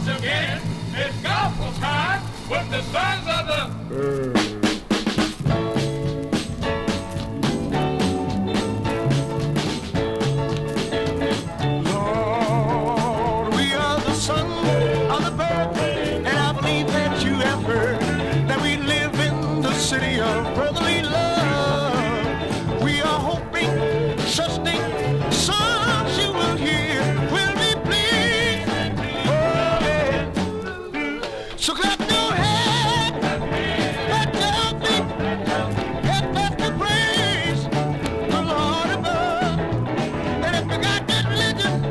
once again, it's gospel time with the sons of the... Lord, we are the sons of the bird, and I believe that you have heard that we live in the city of brotherly love. We are hoping, trusting, songs you will hear will be pleased. Oh, yeah. So clap your hands, clap your feet, get back to praise the Lord above. And if you got that religion,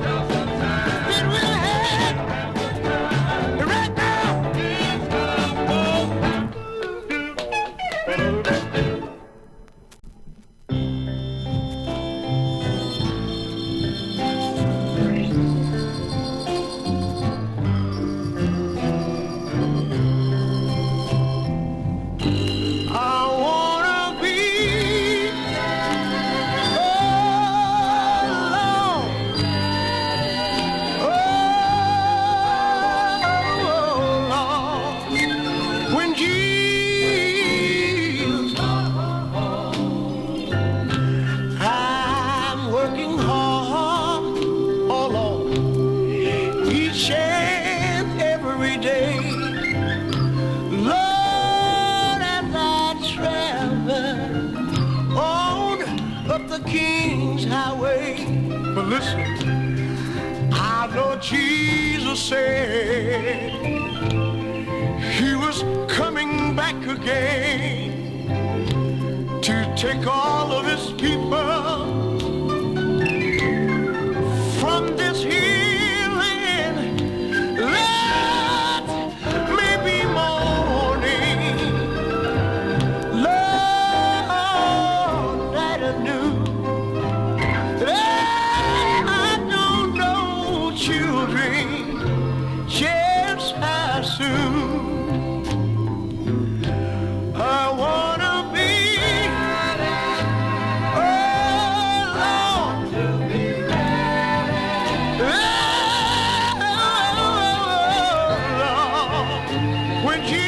then we'll have it right now. I wanna be alone. Oh, Lord, when Jesus, I'm working hard, oh Lord, each and every day. Lord, as I travel on up the King's Highway. But listen, I know Jesus said he was coming back again to take all of his people from this here land. Let me be mourning, Lord, that I knew that I don't know children just how soon. I wanna be alone. When Jesus,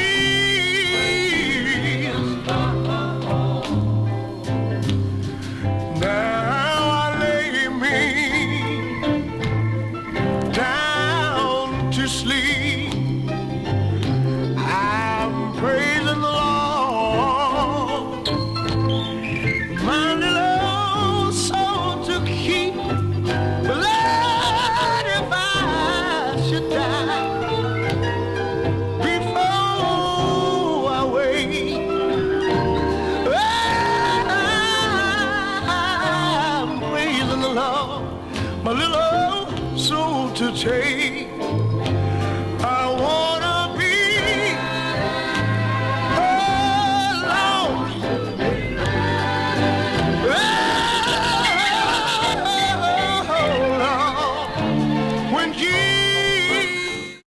now I lay me down to sleep. I'm praising the Lord, my little old soul to keep. Lord, if I should die before I wake, I'm praising the Lord, my little old soul to take.